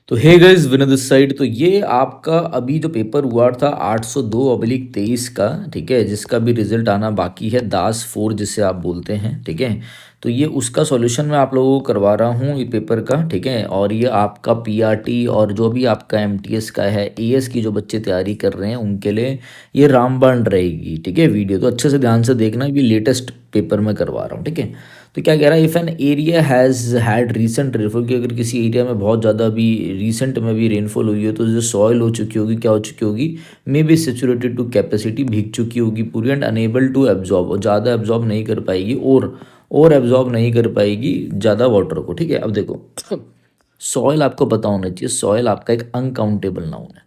तो hey guys विनर this side. तो ये आपका अभी जो पेपर हुआ था 802/23 का, ठीक है, जिसका भी रिजल्ट आना बाकी है, दास 4 जिसे आप बोलते हैं, ठीक है। तो ये उसका सॉल्यूशन मैं आप लोगों को करवा रहा हूँ ये पेपर का, ठीक है। और ये आपका पीआरटी और जो भी आपका एमटीएस का है, एएस की जो बच्चे तैयारी कर रहे हैं उनके लिए ये रामबाण रहेगी, ठीक है। वीडियो तो अच्छे से ध्यान से देखना, ये लेटेस्ट पेपर में करवा रहा हूँ, ठीक है। तो क्या कह रहा है, if an area has had recent rainfall, कि अगर किसी एरिया में बहुत ज़्यादा भी रिसेंट में भी रेनफॉल हुई है तो जो सॉइल हो चुकी होगी, क्या हो चुकी होगी, may be saturated to capacity, भीग चुकी होगी पूरी, एंड अनेबल टू एब्जॉर्ब, और ज़्यादा एब्जॉर्ब नहीं कर पाएगी, और एब्जॉर्ब नहीं कर पाएगी ज़्यादा वाटर को, ठीक है। अब देखो सॉइल आपको पता होना चाहिए, सॉइल आपका एक अनकाउंटेबल नाउन है।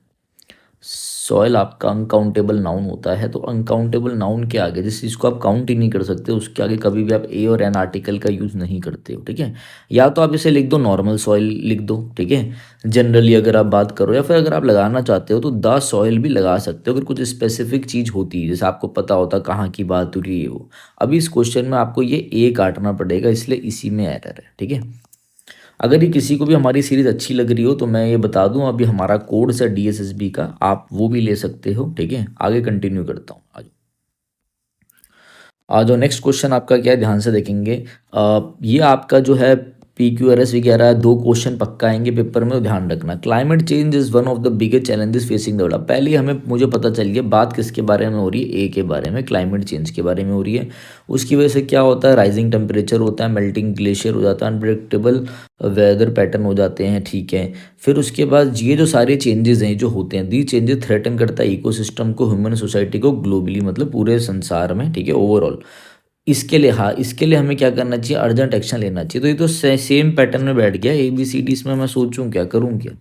सॉइल आपका अनकाउंटेबल नाउन होता है, तो अनकाउंटेबल नाउन के आगे, जिस चीज़ को आप काउंट ही नहीं कर सकते, उसके आगे कभी भी आप ए और एन आर्टिकल का यूज़ नहीं करते हो, ठीक है। या तो आप इसे लिख दो, नॉर्मल सॉइल लिख दो, ठीक है, जनरली अगर आप बात करो, या फिर अगर आप लगाना चाहते हो तो द सॉइल भी लगा सकते हो, अगर कुछ स्पेसिफिक चीज़ होती है, जैसे आपको पता होता कहाँ की बात हो रही है वो। अभी इस क्वेश्चन में आपको ये ए काटना पड़ेगा, इसलिए इसी में एरर है, ठीक है। अगर ये किसी को भी हमारी सीरीज़ अच्छी लग रही हो तो मैं ये बता दूं, अभी हमारा कोर्स है डीएसएसबी का, आप वो भी ले सकते हो, ठीक है। आगे कंटिन्यू करता हूँ, आ जाओ। आ जाओ, नेक्स्ट क्वेश्चन आपका क्या है, ध्यान से देखेंगे। ये आपका जो है PQRS वगैरह 2 क्वेश्चन पक्का आएंगे पेपर में, ध्यान रखना। Climate change is one of the biggest challenges facing the world. पहले हमें मुझे पता चल गया बात किसके बारे में हो रही है, ए के बारे में, क्लाइमेट चेंज के बारे में हो रही है। उसकी वजह से क्या होता है, राइजिंग टेम्परेचर होता है, मेल्टिंग ग्लेशियर हो जाता है, अनप्रेडिक्टेबल वेदर पैटर्न हो जाते हैं, ठीक है। फिर उसके बाद ये जो सारे चेंजेस हैं जो होते हैं, दी चेंजेस थ्रेटन करता है इकोसिस्टम को, ह्यूमन सोसाइटी को ग्लोबली, मतलब पूरे संसार में, ठीक है, ओवरऑल। इसके लिए, हाँ, इसके लिए हमें क्या करना चाहिए, अर्जेंट एक्शन लेना चाहिए। तो ये तो सेम पैटर्न में बैठ गया, ABCD। इसमें मैं सोचूं क्या, करूं क्या,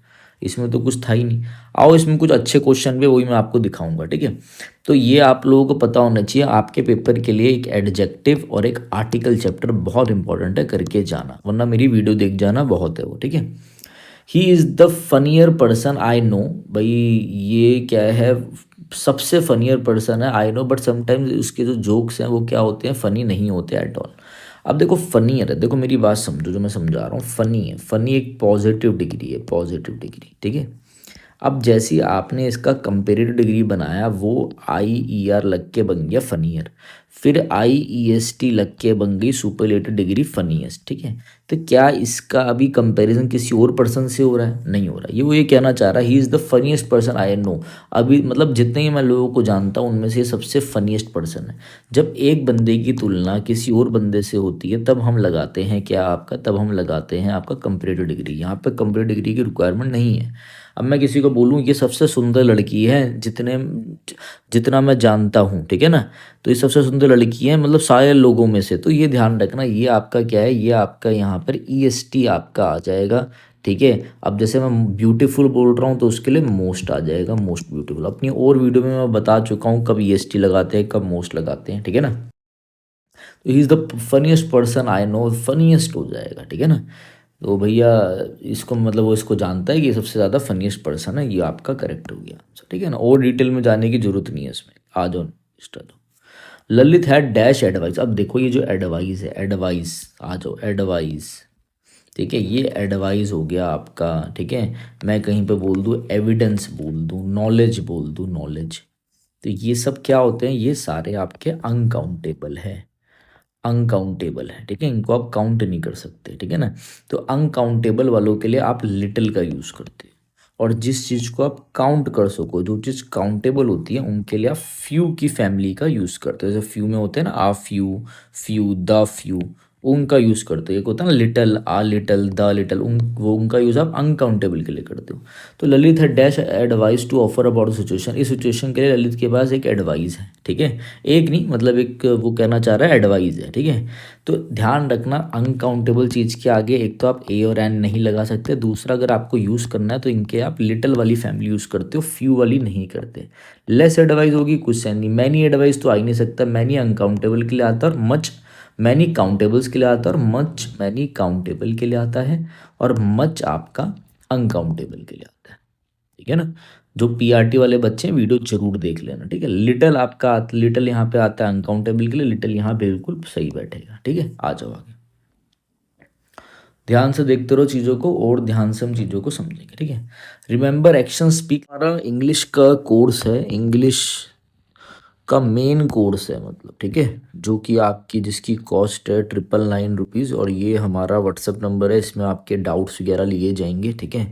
इसमें तो कुछ था ही नहीं। आओ इसमें कुछ अच्छे क्वेश्चन भी, वही मैं आपको दिखाऊंगा, ठीक है। तो ये आप लोगों को पता होना चाहिए, आपके पेपर के लिए एक एडजेक्टिव और एक आर्टिकल चैप्टर बहुत इंपॉर्टेंट है, करके जाना, वरना मेरी वीडियो देख जाना, बहुत है वो, ठीक है। He is the funnier person I know. भाई ये क्या है, सबसे फनियर पर्सन है आई नो, बट समटाइम्स उसके जो जोक्स हैं वो क्या होते हैं, फ़नी नहीं होते एट ऑल। अब देखो फनियर है, देखो मेरी बात समझो जो मैं समझा रहा हूँ, फ़नी है, फ़नी एक पॉजिटिव डिग्री है, पॉजिटिव डिग्री, ठीक है। अब जैसी आपने इसका कंपेरेटिव डिग्री बनाया, वो IER लग के बन गया फनियर, फिर IEST लग के बन गई सुपरलेटिव डिग्री फनीएस्ट, ठीक है। तो क्या इसका अभी कंपैरिजन किसी और पर्सन से हो रहा है, नहीं हो रहा। ये वो ये कहना चाह रहा है, he is the funniest person I know. अभी मतलब जितने ही मैं लोगों को जानता हूँ उनमें से ये सबसे फनीएस्ट पर्सन है। जब एक बंदे की तुलना किसी और बंदे से होती है तब हम लगाते हैं क्या आपका, तब हम लगाते हैं आपका कंपेरेटिव डिग्री। यहाँ पे कंपेरेटिव डिग्री की रिक्वायरमेंट नहीं है। अब मैं किसी को बोलूँ ये सबसे सुंदर लड़की है जितने जितना मैं जानता हूँ, ठीक है ना, तो ये सबसे सुंदर लड़की है मतलब सारे लोगों में से, तो ये ध्यान रखना, ये आपका क्या है, ये आपका यहाँ पर EST आपका आ जाएगा, ठीक है। अब जैसे मैं ब्यूटीफुल बोल रहा हूँ तो उसके लिए मोस्ट आ जाएगा, मोस्ट ब्यूटीफुल। अपनी और वीडियो में मैं बता चुका हूँ कब EST लगाते हैं, कब मोस्ट लगाते हैं, ठीक है ना। तो he is the funniest person I know, funniest हो जाएगा, ठीक है ना। तो भैया इसको मतलब वो इसको जानता है कि ये सबसे ज़्यादा फनीएस्ट पर्सन है, ये आपका करेक्ट हो गया, ठीक है ना। और डिटेल में जाने की जरूरत नहीं है इसमें। आ जाओ स्टार्ट। ललित है डैश एडवाइस। अब देखो ये जो एडवाइस है, एडवाइस, आ जाओ एडवाइस, ठीक है, ये एडवाइस हो गया आपका, ठीक है। मैं कहीं पे बोल दूँ एविडेंस, बोल दूँ नॉलेज, बोल दूँ नॉलेज, तो ये सब क्या होते हैं, ये सारे आपके अनकाउंटेबल है, अनकाउंटेबल है, ठीक है, इनको आप काउंट नहीं कर सकते, ठीक है ना। तो अनकाउंटेबल वालों के लिए आप लिटिल का यूज़ करते हो, और जिस चीज़ को आप काउंट कर सको, जो चीज़ काउंटेबल होती है, उनके लिए आप फ्यू की फैमिली का यूज़ करते हो। जैसे फ्यू में होते हैं ना, आ फ्यू, फ्यू, द फ्यू, उनका यूज़ करते हो। एक होता है ना little, a little, the little, वो उनका यूज़ आप अनकाउंटेबल के लिए करते हो। तो ललित है dash advice to offer about situation. इस सिचुएशन के लिए ललित के पास एक एडवाइस है, ठीक है, एक नहीं, मतलब एक वो कहना चाह रहा है एडवाइस है, ठीक है। तो ध्यान रखना, अनकाउंटेबल चीज़ के आगे एक तो आप ए और एन नहीं लगा सकते, दूसरा अगर आपको यूज़ करना है तो इनके आप लिटिल वाली फैमिली यूज़ करते हो, फ्यू वाली नहीं करते। लेस एडवाइस होगी कुछ से नहीं, मैनी एडवाइस तो आ ही नहीं सकता, मैनी अनकाउंटेबल के लिए आता है, और मच मैनी काउंटेबल्स के लिए आता है, और मच मैनी काउंटेबल के लिए आता है, और मच आपका अनकाउंटेबल के लिए आता है, ठीक है ना। जो PRT वाले बच्चे हैं वीडियो जरूर देख लेना, ठीक है। लिटिल आपका, लिटिल यहाँ पे आता है अनकाउंटेबल के लिए, लिटिल यहाँ बिल्कुल सही बैठेगा, ठीक है। आ जाओ आगे। ध्यान से देखते रहो चीज़ों को और ध्यान से हम चीज़ों को समझेंगे, ठीक है। रिमेंबर एक्शन स्पीक हमारा इंग्लिश का कोर्स है, इंग्लिश का मेन कोर्स है मतलब, ठीक है, जो कि आपकी जिसकी कॉस्ट है 999 रुपीज़, और ये हमारा व्हाट्सअप नंबर है, इसमें आपके डाउट्स वगैरह लिए जाएंगे, ठीक है।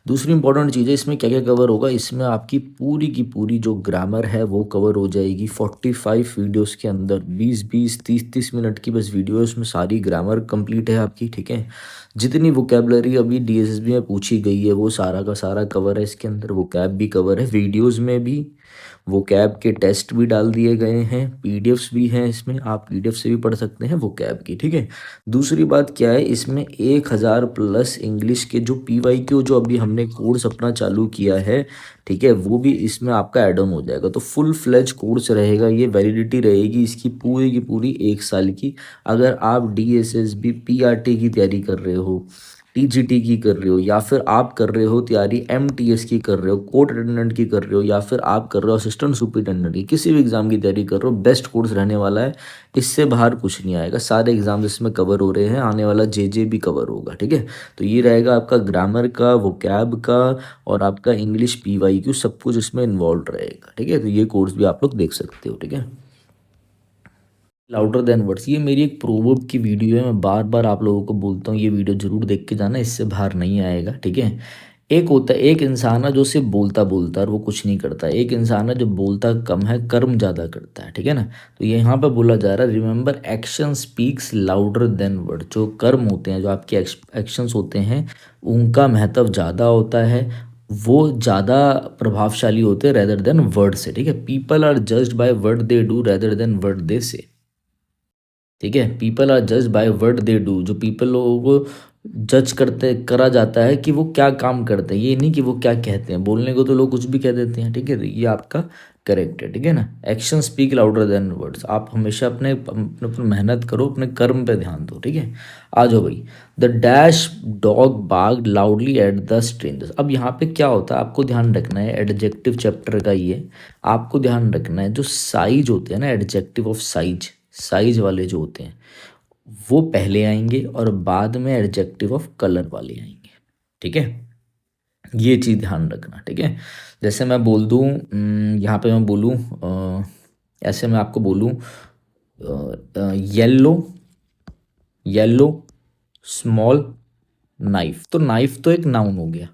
दूसरी इंपॉर्टेंट चीज़ है इसमें क्या क्या कवर होगा, इसमें आपकी पूरी की पूरी जो ग्रामर है वो कवर हो जाएगी 45 वीडियोस के अंदर। 20-20 30-30 मिनट की बस वीडियो है, उसमें सारी ग्रामर कंप्लीट है आपकी, ठीक है। जितनी वोकेबलरी अभी डीएसएसबी में पूछी गई है वो सारा का सारा कवर है इसके अंदर, वोकैब भी कवर है, वीडियोज़ में भी वोकैब के टेस्ट भी डाल दिए गए हैं, पीडीएफ्स भी हैं इसमें, आप पीडीएफ से भी पढ़ सकते हैं वोकैब की, ठीक है। दूसरी बात क्या है, इसमें 1000 प्लस इंग्लिश के जो पीवाईक्यू जो अभी हमने कोर्स अपना चालू किया है, ठीक है, वो भी इसमें आपका ऐड ऑन हो जाएगा। तो फुल फ्लेज कोर्स रहेगा ये, वैलिडिटी रहेगी इसकी पूरी की पूरी 1 साल की। अगर आप डीएसएसबी पीआरटी की तैयारी कर रहे हो, टीजीटी की कर रहे हो, या फिर आप कर रहे हो तैयारी एमटीएस की कर रहे हो, कोर्ट अटेंडेंट की कर रहे हो, या फिर आप कर रहे हो असिस्टेंट सुपरिटेंडेंट की, किसी भी एग्जाम की तैयारी कर रहे हो, बेस्ट कोर्स रहने वाला है। इससे बाहर कुछ नहीं आएगा, सारे एग्जाम्स इसमें कवर हो रहे हैं, आने वाला जेजे भी कवर होगा, ठीक है। तो ये रहेगा आपका ग्रामर का, वोकैब का, और आपका इंग्लिश पीवाईक्यू, सब कुछ इसमें इन्वॉल्व रहेगा, ठीक है। तो ये कोर्स भी आप लोग देख सकते हो, ठीक है। लाउडर देन वर्ड्स, ये मेरी एक प्रोवर्ब की वीडियो है, मैं बार बार आप लोगों को बोलता हूँ ये वीडियो जरूर देख के जाना, इससे बाहर नहीं आएगा, ठीक है। एक होता है, एक इंसान है जो सिर्फ बोलता बोलता है और वो कुछ नहीं करता, एक इंसान है जो बोलता कम है कर्म ज़्यादा करता है, ठीक है ना। तो ये यहाँ पे बोला जा रहा है, remember action speaks louder than word, जो कर्म होते हैं, जो आपके एक्शंस होते हैं, उनका महत्व ज़्यादा होता है, वो ज़्यादा प्रभावशाली होते हैं रेदर देन वर्ड से, ठीक है। People are judged by word they do rather than word they say, ठीक है। पीपल आर जज बाय वर्ड दे डू, जो पीपल लोगों को जज करते करा जाता है कि वो क्या काम करते हैं, ये नहीं कि वो क्या कहते हैं। बोलने को तो लोग कुछ भी कह देते हैं, ठीक है। तो ये आपका करेक्ट है, ठीक है ना। Action speak louder than words, आप हमेशा अपने अपने अपने मेहनत करो, अपने कर्म पे ध्यान दो, ठीक है। आ जाओ भाई, the dash dog barked loudly at the strangers. अब यहाँ पे क्या होता है, आपको ध्यान रखना है, एडजेक्टिव चैप्टर का ये आपको ध्यान रखना है, जो साइज होते हैं ना, एडजेक्टिव ऑफ साइज, साइज वाले जो होते हैं वो पहले आएंगे और बाद में एडजेक्टिव ऑफ कलर वाले आएंगे, ठीक है। ये चीज़ ध्यान रखना, ठीक है। जैसे मैं बोल दूँ, यहाँ पे मैं बोलूँ, ऐसे मैं आपको बोलूँ, येलो, येलो स्मॉल नाइफ, तो नाइफ तो एक नाउन हो गया,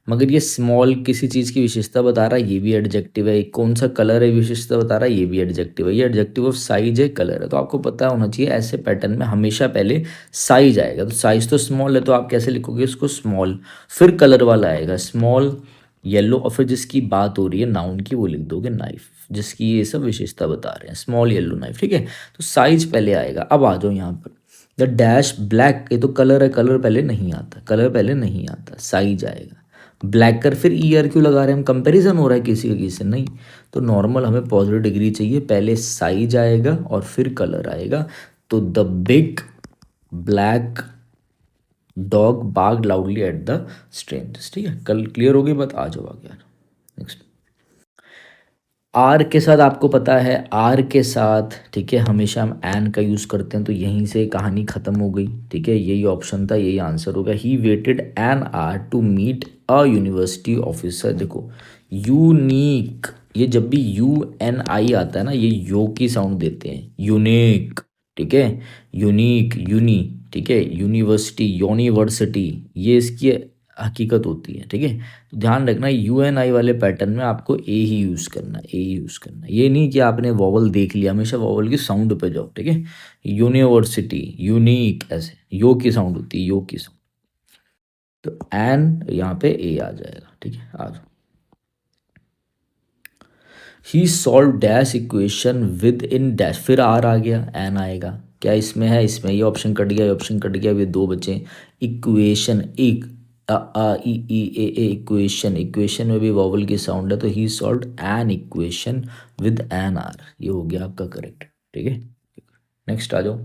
मगर ये स्मॉल किसी चीज़ की विशेषता बता रहा है, ये भी एडजेक्टिव है। कौन सा कलर है विशेषता बता रहा है, ये भी एडजेक्टिव है। ये एडजेक्टिव ऑफ साइज है, कलर है, तो आपको पता होना चाहिए ऐसे पैटर्न में हमेशा पहले साइज आएगा। तो साइज तो स्मॉल है, तो आप कैसे लिखोगे उसको, स्मॉल, फिर कलर वाला आएगा स्मॉल येलो, और फिर जिसकी बात हो रही है नाउन की वो लिख दोगे नाइफ, जिसकी ये सब विशेषता बता रहे हैं, स्मॉल येलो नाइफ, ठीक है। तो साइज पहले आएगा। अब आ जाओ यहाँ पर, द डैश ब्लैक, ये तो कलर है, कलर पहले नहीं आता, कलर पहले नहीं आता, साइज आएगा। ब्लैकर, फिर ईयर क्यों लगा रहे हैं हम, कंपैरिजन हो रहा है किसी का किसी से, नहीं। तो नॉर्मल हमें पॉजिटिव डिग्री चाहिए, पहले साइज आएगा और फिर कलर आएगा। तो the big black dog barked loudly at the strangers, ठीक है। कल क्लियर हो गई बात, आ जाओ आगे यार। नेक्स्ट, आर के साथ आपको पता है, आर के साथ, ठीक है, हमेशा हम एन का यूज़ करते हैं, तो यहीं से कहानी ख़त्म हो गई, ठीक है। यही ऑप्शन था, यही आंसर होगा। He waited an hour to meet a university officer. देखो यूनिक, ये जब भी यू एन आई आता है ना, ये यो की साउंड देते हैं, यूनिक, ठीक है, यूनिक, यूनी, ठीक है, यूनिवर्सिटी, यूनिवर्सिटी, ये इसकी हकीकत होती है, ठीक है। तो ध्यान रखना, यू एन आई वाले पैटर्न में आपको ए ही यूज़ करना है, ए ही यूज़ करना है। ये नहीं कि आपने वॉवल देख लिया, हमेशा वॉवल की साउंड पे जाओ, ठीक है। यूनिवर्सिटी, यूनिक, ऐसे यो की साउंड होती है, यो की साउंड। तो एन यहाँ पे ए आ जाएगा, ठीक है। आ जाओ, he solve dash equation within dash, फिर आर आ गया, एन आएगा, क्या इसमें है, इसमें ये ऑप्शन कट गया, ये ऑप्शन कट गया, ये दो बचे। इक्वेशन, एक आ ई ई ए इक्वेशन, इक्वेशन में भी वॉवल की साउंड है, तो he solve an equation with an hour, ये हो गया आपका करेक्ट, ठीक है। नेक्स्ट आ जाओ,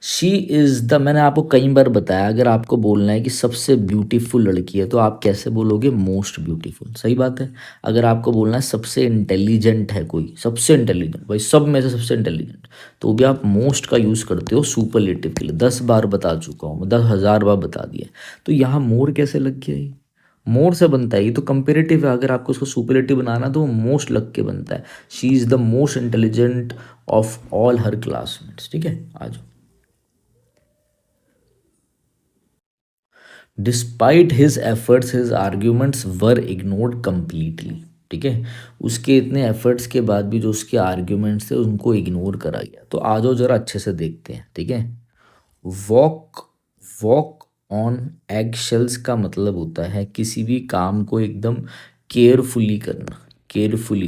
शी इज़ द, मैंने आपको कई बार बताया, अगर आपको बोलना है कि सबसे ब्यूटीफुल लड़की है तो आप कैसे बोलोगे, मोस्ट ब्यूटीफुल, सही बात है। अगर आपको बोलना है सबसे इंटेलिजेंट है कोई, सबसे इंटेलिजेंट भाई, सब में से सबसे इंटेलिजेंट, तो भी आप मोस्ट का यूज़ करते हो सुपरलेटिव के लिए। 10 बार बता चुका हूँ मैं, 10,000 बार बता दिया। तो यहाँ मोर कैसे लग गया, ये मोर से बनता है, ये तो कंपेरेटिव है। अगर आपको उसको सुपरलेटिव बनाना तो वो मोस्ट लग के बनता है। She is the most intelligent of all her classmates, ठीक है, आ जाओ। Despite his efforts his arguments were ignored completely, ठीक है। उसके इतने एफर्ट्स के बाद भी जो उसके आर्ग्यूमेंट्स थे उनको इग्नोर करा गया। तो आ जाओ जरा अच्छे से देखते हैं, ठीक है। Walk walk on egg shells का मतलब होता है किसी भी काम को एकदम केयरफुली करना, carefully,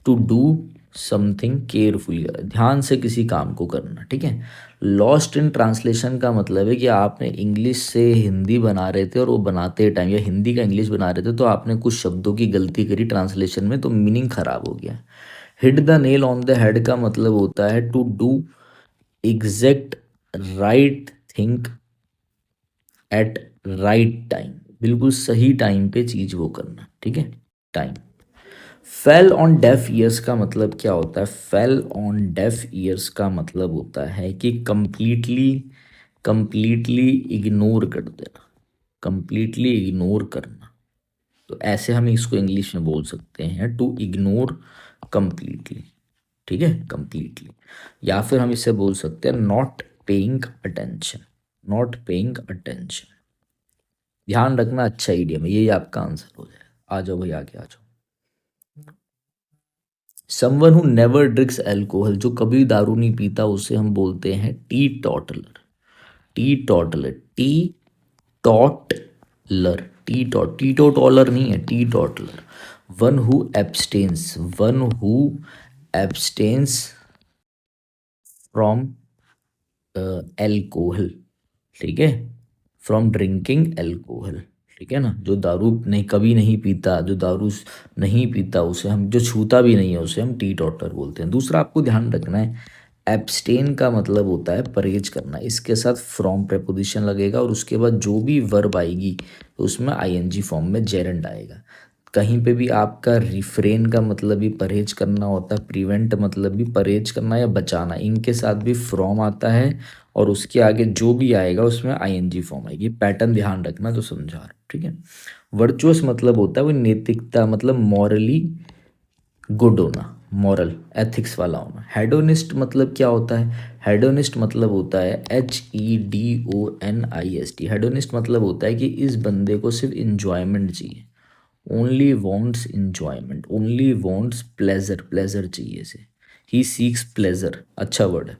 to do something carefully, ध्यान से किसी काम को करना, ठीक है। लॉस्ट इन ट्रांसलेशन का मतलब है कि आपने इंग्लिश से हिंदी बना रहे थे और वो बनाते टाइम, या हिंदी का इंग्लिश बना रहे थे तो आपने कुछ शब्दों की गलती करी ट्रांसलेशन में, तो मीनिंग खराब हो गया। Hit the nail on the head का मतलब होता है to do exact right thing at right time, बिल्कुल सही टाइम पे चीज वो करना, ठीक है, time. Fell on deaf ears का मतलब क्या होता है, फेल ऑन डेफ ईयर्स का मतलब होता है कि कंप्लीटली, कंप्लीटली इग्नोर कर देना, कंप्लीटली इग्नोर करना। तो ऐसे हम इसको इंग्लिश में बोल सकते हैं, टू इग्नोर कंप्लीटली, ठीक है, कंप्लीटली। या फिर हम इसे बोल सकते हैं not paying attention, not paying attention. ध्यान रखना, अच्छा इडियम है, यही आपका आंसर हो जाए। आ जाओ भाई, आगे आ जाओ। Someone who never drinks alcohol, जो कभी दारू नहीं पीता, उसे हम बोलते हैं teetotaller, teetotaller, teetotaller, teetotaller नहीं है, teetotaller. One who abstains, one who abstains from alcohol, ठीक है, फ्रॉम ड्रिंकिंग एल्कोहल, ठीक है ना। जो दारू नहीं, कभी नहीं पीता, जो दारू नहीं पीता उसे हम, जो छूता भी नहीं है उसे हम टी टॉटर बोलते हैं। दूसरा आपको ध्यान रखना है, एब्सटेन का मतलब होता है परहेज करना, इसके साथ फ्रॉम प्रेपोजिशन लगेगा और उसके बाद जो भी वर्ब आएगी तो उसमें आईएनजी फॉर्म में जेरेंड आएगा। कहीं पे भी आपका रिफ्रेन का मतलब भी परहेज करना होता है, प्रिवेंट मतलब भी परहेज करना या बचाना, इनके साथ भी फ्रॉम आता है और उसके आगे जो भी आएगा उसमें आईएनजी फॉर्म आएगी। पैटर्न ध्यान रखना जो समझा रहा हूं, ठीक है। वर्चुअस मतलब होता है वो नैतिकता, मतलब मॉरली गुड होना, मॉरल एथिक्स वाला होना। हेडोनिस्ट मतलब क्या होता है, हेडोनिस्ट मतलब होता है HEDONIST। हेडोनिस्ट मतलब होता है कि इस बंदे को सिर्फ इंजॉयमेंट चाहिए, only wants enjoyment, only wants pleasure, pleasure चाहिए इसे, ही सीक्स प्लेजर, अच्छा वर्ड है।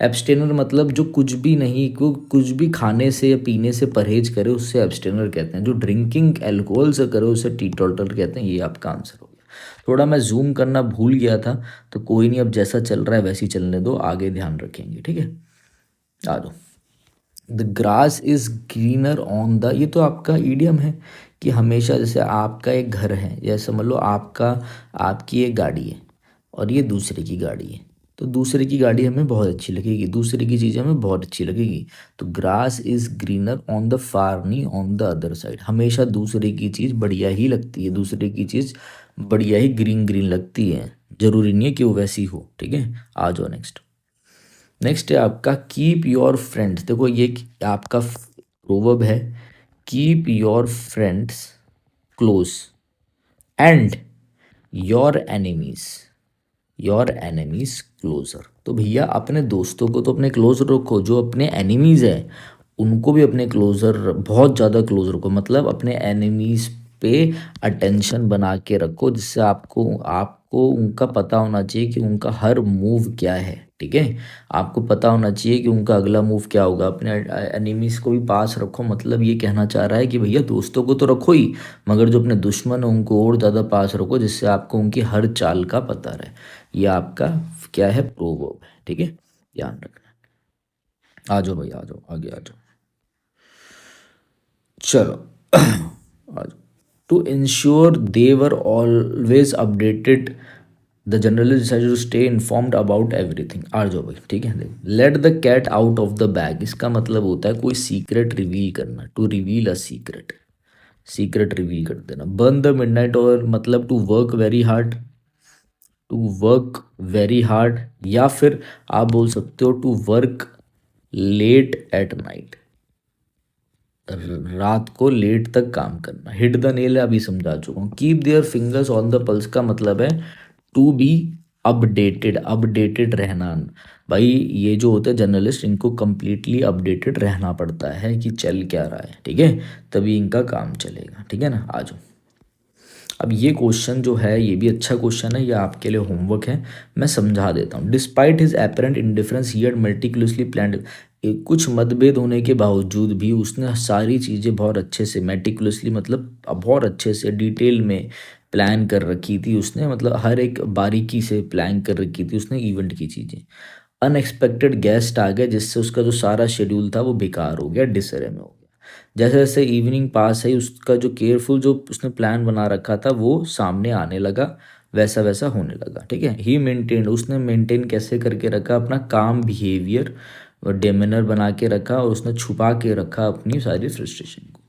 एब्सटेनर मतलब जो कुछ भी नहीं, को कुछ भी खाने से या पीने से परहेज करे उससे एब्सटेनर कहते हैं। जो ड्रिंकिंग अल्कोहल से करे उसे टीटोटल कहते हैं। ये आपका आंसर हो गया। थोड़ा मैं जूम करना भूल गया था, तो कोई नहीं, अब जैसा चल रहा है वैसे ही चलने दो, आगे ध्यान रखेंगे, ठीक है। आ जाओ। The grass is greener on the, ये तो आपका ईडियम है कि हमेशा, जैसे आपका एक घर है, जैसे समझ लो आपका, आपकी एक गाड़ी है और ये दूसरे की गाड़ी है, तो दूसरे की गाड़ी हमें बहुत अच्छी लगेगी, दूसरे की चीज़ हमें बहुत अच्छी लगेगी। तो grass is greener on the far, नहीं ऑन द अदर साइड। हमेशा दूसरे की चीज़ बढ़िया ही लगती है, दूसरे की चीज़ बढ़िया ही ग्रीन ग्रीन लगती है, जरूरी नहीं है कि वो वैसी हो, ठीक है। आ जाओ नेक्स्ट। नेक्स्ट है आपका कीप योर फ्रेंड्स। देखो ये आपका प्रोवर्ब है, keep your friends close and your enemies closer. तो भैया अपने दोस्तों को तो अपने क्लोज रखो, जो अपने एनिमीज है उनको भी अपने क्लोजर, बहुत ज़्यादा क्लोज रखो, मतलब अपने एनिमीज पे अटेंशन बना के रखो, जिससे आपको आपको उनका पता होना चाहिए कि उनका हर मूव क्या है, ठीक है। आपको पता होना चाहिए कि उनका अगला मूव क्या होगा। अपने एनिमीज को भी पास रखो, मतलब ये कहना चाह रहा है कि भैया दोस्तों को तो रखो ही, मगर जो अपने दुश्मन है उनको और ज़्यादा पास रखो, जिससे आपको उनकी हर चाल का पता रहे। ये आपका क्या है, प्रोवर्ब है, ठीक है, ध्यान रखना। आ जाओ भाई, आ जाओ, आगे आ जाओ, चलो। आ जाओ। To ensure they were always updated the journalist decided to stay informed about everything. आ जाओ भाई, ठीक है। देख, let the cat out of the bag, इसका मतलब होता है कोई सीक्रेट रिवील करना, to reveal a secret, secret reveal कर देना। बर्न द मिडनाइट और मतलब to work very hard, to work very hard, या फिर आप बोल सकते हो to work late at night, रात को लेट तक काम करना। हिट द नेल अभी समझा चुका हूँ। Keep their fingers on the pulse का मतलब है टू बी अपडेटेड, अपडेटेड रहना। भाई ये जो होते हैं जर्नलिस्ट, इनको कंप्लीटली अपडेटेड रहना पड़ता है कि चल क्या रहा है, ठीक है, तभी इनका काम चलेगा, ठीक है ना। आ जाओ, अब ये क्वेश्चन जो है ये भी अच्छा क्वेश्चन है, ये आपके लिए होमवर्क है, मैं समझा देता हूँ। Despite his apparent indifference he had meticulously planned, कुछ मतभेद होने के बावजूद भी उसने सारी चीज़ें बहुत अच्छे से, मेटिकुलसली मतलब बहुत अच्छे से डिटेल में प्लान कर रखी थी उसने, मतलब हर एक बारीकी से प्लान कर रखी थी उसने इवेंट की चीज़ें। अनएक्सपेक्टेड गेस्ट आ गया जिससे उसका जो सारा शेड्यूल था वो बेकार हो गया, डिसअरे में हो गया। जैसे जैसे इवनिंग पास है उसका जो केयरफुल जो उसने प्लान बना रखा था वो सामने आने लगा, वैसा वैसा होने लगा, ठीक है। ही मेंटेन, उसने मेंटेन कैसे करके रखा अपना काम बिहेवियर और डेमेनर बना के रखा, और उसने छुपा के रखा अपनी सारी फ्रस्ट्रेशन को।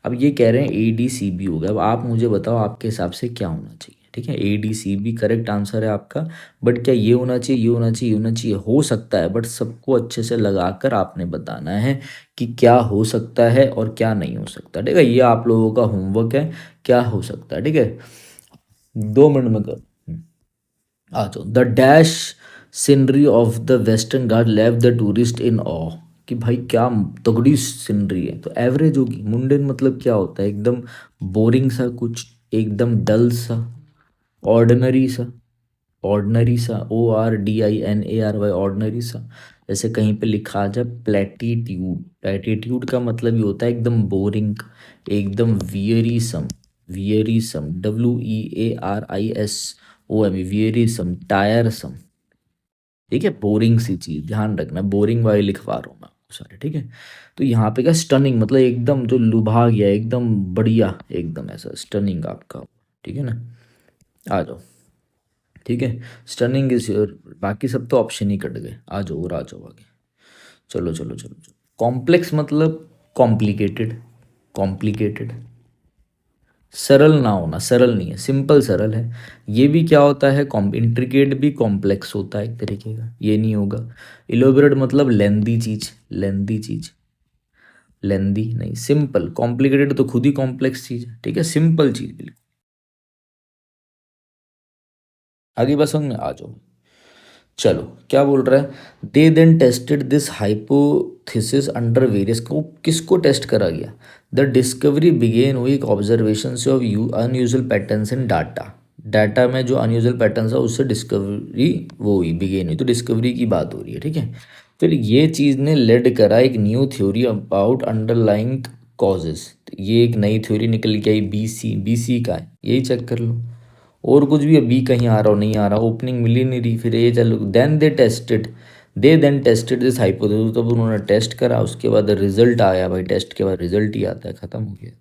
अब ये कह रहे हैं ADCB हो गया। अब आप मुझे बताओ आपके हिसाब से क्या होना चाहिए, ठीक है। ADCB करेक्ट आंसर है आपका, बट क्या ये होना चाहिए, ये होना चाहिए, ये होना चाहिए, हो सकता है, बट सबको अच्छे से लगाकर आपने बताना है कि क्या हो सकता है और क्या नहीं हो सकता, ठीक है। ये आप लोगों का होमवर्क है, क्या हो सकता है, ठीक है। 2 मिनट में कर। आ जाओ। The dash scenery of the western Ghat left the tourist in awe, कि भाई क्या तगड़ी सीनरी है। तो एवरेज होगी, मुंडेन मतलब क्या होता है, एकदम बोरिंग सा कुछ, एकदम डल सा, ऑर्डिनरी सा, ऑर्डनरी सा, ORDINARY, ऑर्डनरी सा। जैसे कहीं पे लिखा आ जाए प्लेटीट्यूड, प्लेटीट्यूड का मतलब ये होता है एकदम बोरिंग, एकदम वियरीसम, वियरीसम, WEARISOM, वियरीसम, टायरसम, ठीक है, बोरिंग सी चीज़, ध्यान रखना, बोरिंग वाली लिखवा रहा हूँ मैं आपको सारे, ठीक है। तो यहाँ पे क्या स्टनिंग मतलब एकदम जो लुभा गया, एकदम बढ़िया, एकदम ऐसा स्टनिंग आपका, ठीक है ना। आ जाओ, ठीक है। स्टनिंग इज योर, बाकी सब तो ऑप्शन ही कट गए। आ जाओ और आ जाओ आगे। चलो चलो चलो चलो। कॉम्प्लेक्स मतलब कॉम्प्लिकेटेड, कॉम्प्लिकेटेड, सरल ना होना, सरल नहीं है, सिंपल सरल है। ये भी क्या होता है, इंट्रिकेट भी कॉम्प्लेक्स होता है एक तरीके का, ये नहीं होगा। इलोबरेट मतलब लेंदी चीज, लेंदी चीज, लेंदी नहीं, सिंपल। कॉम्प्लिकेटेड तो खुद ही कॉम्प्लेक्स चीज है, ठीक है, सिंपल चीज बिल्कुल। आगे बस में आ जाओ। चलो क्या बोल रहा है, they then tested this hypothesis under various, को किसको टेस्ट करा गया। The discovery began with observation of unusual patterns in data, data में जो अनयूजुअल पैटर्न्स है उससे डिस्कवरी वो हुई, बिगेन हुई, तो डिस्कवरी की बात हो रही है, ठीक है। फिर ये चीज़ ने लेड करा एक new theory about underlying causes, ये एक नई थ्योरी निकल के आई, BC का है, यही चेक कर लो। और कुछ भी अभी कहीं आ रहा हो नहीं आ रहा, ओपनिंग मिली नहीं रही, फिर ये चलो देन टेस्टेड दिस हाइपोथेसिस, तब उन्होंने टेस्ट करा, उसके बाद रिजल्ट आया, भाई टेस्ट के बाद रिजल्ट ही आता है, खत्म हो गया।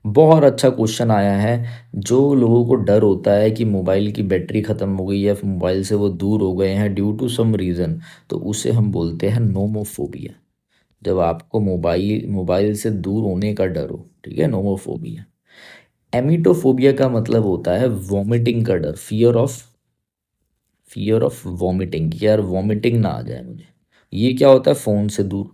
बहुत अच्छा क्वेश्चन आया है। जो लोगों को डर होता है कि मोबाइल की बैटरी ख़त्म हो गई या फिर मोबाइल से वो दूर हो गए हैं ड्यू टू सम रीज़न, तो उसे हम बोलते हैं नोमोफोबिया। जब आपको मोबाइल मोबाइल से दूर होने का डर हो, ठीक है, नोमोफोबिया। एमिटोफोबिया का मतलब होता है वॉमिटिंग का डर, फियर ऑफ वॉमिटिंग, कि यार वॉमिटिंग ना आ जाए मुझे, ये क्या होता है, फ़ोन से दूर।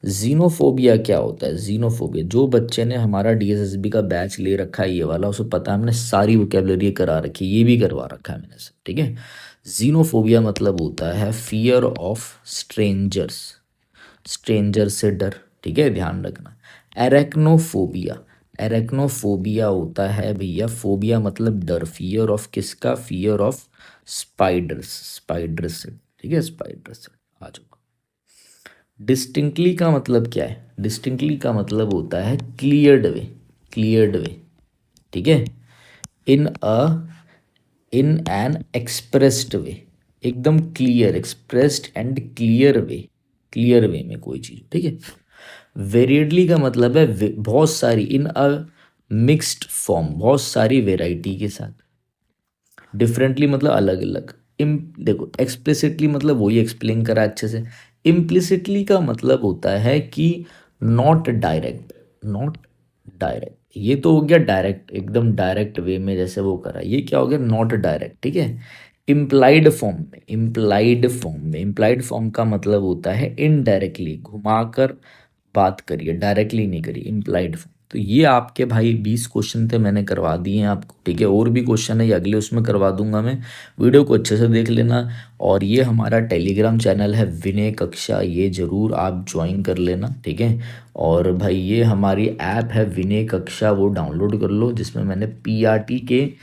जीनोफोबिया क्या होता है, जीनोफोबिया, जो बच्चे ने हमारा DSSB का बैच ले रखा है ये वाला, उसे पता है हमने सारी वोकेबलरी करा रखी है, ये भी करवा रखा है मैंने सब, ठीक है। जीनोफोबिया मतलब होता है फियर ऑफ स्ट्रेंजर्स, स्ट्रेंजर से डर, ठीक है, ध्यान रखना। एरेक्नोफोबिया, एरेक्नोफोबिया होता है भैया, फोबिया मतलब डर, फियर ऑफ किसका, फियर ऑफ स्पाइडर्स, स्पाइडर्स से, ठीक है, स्पाइडर्स से। आ जाओ। डिस्टिंक्टली का मतलब क्या है, डिस्टिंक्टली का मतलब होता है क्लियर्ड वे, क्लियर्ड वे, ठीक है। इन अ इन एन एक्सप्रेस्ड वे, एकदम clear, expressed and clear way, clear way में कोई चीज़, ठीक है। वेरिएडली का मतलब है बहुत सारी, इन अ मिक्स्ड फॉर्म, बहुत सारी वेराइटी के साथ। डिफरेंटली मतलब अलग अलग। इम देखो एक्सप्लिसिटली मतलब वही एक्सप्लेन करा अच्छे से। इम्प्लिसिटली का मतलब होता है कि नॉट डायरेक्ट, नॉट डायरेक्ट। ये तो हो गया डायरेक्ट, एकदम डायरेक्ट वे में जैसे वो करा। ये क्या हो गया, नॉट डायरेक्ट, ठीक है। इम्प्लाइड फॉर्म में, इम्प्लाइड फॉर्म में, इम्प्लाइड फॉर्म का मतलब होता है इनडायरेक्टली, घुमाकर बात करिए, डायरेक्टली नहीं करिए, इम्प्लाइड फॉर्म। तो ये आपके भाई 20 क्वेश्चन थे, मैंने करवा दिए हैं आपको, ठीक है। और भी क्वेश्चन है ये अगले उसमें करवा दूंगा मैं। वीडियो को अच्छे से देख लेना। और ये हमारा टेलीग्राम चैनल है विनय कक्षा, ये ज़रूर आप ज्वाइन कर लेना, ठीक है। और भाई ये हमारी ऐप है विनय कक्षा, वो डाउनलोड कर लो, जिसमें मैंने पीआरटी के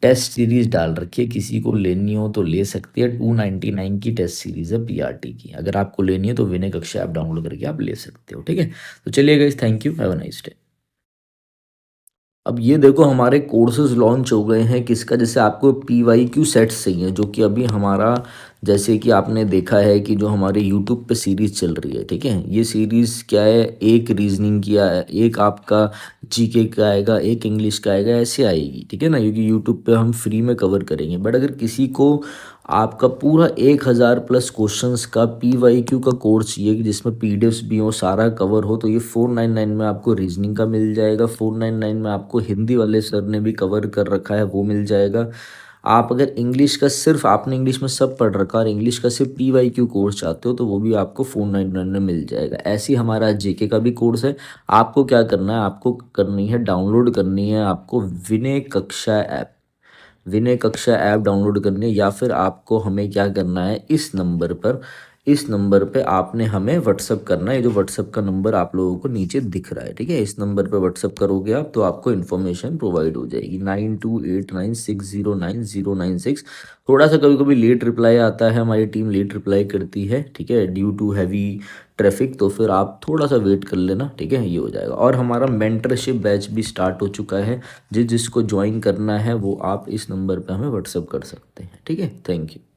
टेस्ट सीरीज डाल रखी है। किसी को लेनी हो तो ले सकती है। 299 की टेस्ट सीरीज है पीआरटी की। अगर आपको लेनी है तो विनय कक्षा ऐप डाउनलोड करके आप ले सकते हो, ठीक है। तो चलिए guys, thank you, have a nice day. अब ये देखो हमारे कोर्सेज लॉन्च हो गए हैं। किसका, जैसे आपको पी वाई क्यू सेट्स चाहिए, जो कि अभी हमारा, जैसे कि आपने देखा है कि जो हमारे यूट्यूब पे सीरीज़ चल रही है, ठीक है। ये सीरीज़ क्या है, एक रीजनिंग की है, एक आपका जीके का आएगा, एक इंग्लिश का आएगा, ऐसे आएगी, ठीक है ना। क्योंकि यूट्यूब पे हम फ्री में कवर करेंगे। बट अगर किसी को आपका पूरा 1000 प्लस क्वेश्चंस का पी वाई क्यू का कोर्स चाहिए, कि जिसमें पीडीएफ्स भी हो, सारा कवर हो, तो ये 499 में आपको रीजनिंग का मिल जाएगा। 499 में आपको हिंदी वाले सर ने भी कवर कर रखा है, वो मिल जाएगा। आप अगर इंग्लिश का, सिर्फ आपने इंग्लिश में सब पढ़ रखा और इंग्लिश का सिर्फ पी वाई क्यू कोर्स चाहते हो, तो वो भी आपको 499 में मिल जाएगा। ऐसे ही हमारा जेके का भी कोर्स है। आपको क्या करना है, आपको करनी है, डाउनलोड करनी है आपको विनय कक्षा ऐप। विनय कक्षा ऐप डाउनलोड करनी है, या फिर आपको हमें क्या करना है, इस नंबर पर, इस नंबर पे आपने हमें व्हाट्सअप करना है। ये जो व्हाट्सअप का नंबर आप लोगों को नीचे दिख रहा है, ठीक है, इस नंबर पे व्हाट्सअप करोगे आप, तो आपको इन्फॉर्मेशन प्रोवाइड हो जाएगी। 9289609096। थोड़ा सा कभी कभी लेट रिप्लाई आता है, हमारी टीम लेट रिप्लाई करती है, ठीक है, ड्यू टू हैवी ट्रैफिक। तो फिर आप थोड़ा सा वेट कर लेना, ठीक है, ये हो जाएगा। और हमारा मेंटरशिप बैच भी स्टार्ट हो चुका है। जिसको ज्वाइन करना है वो आप इस नंबर पे हमें व्हाट्सअप कर सकते हैं, ठीक है। Thank you.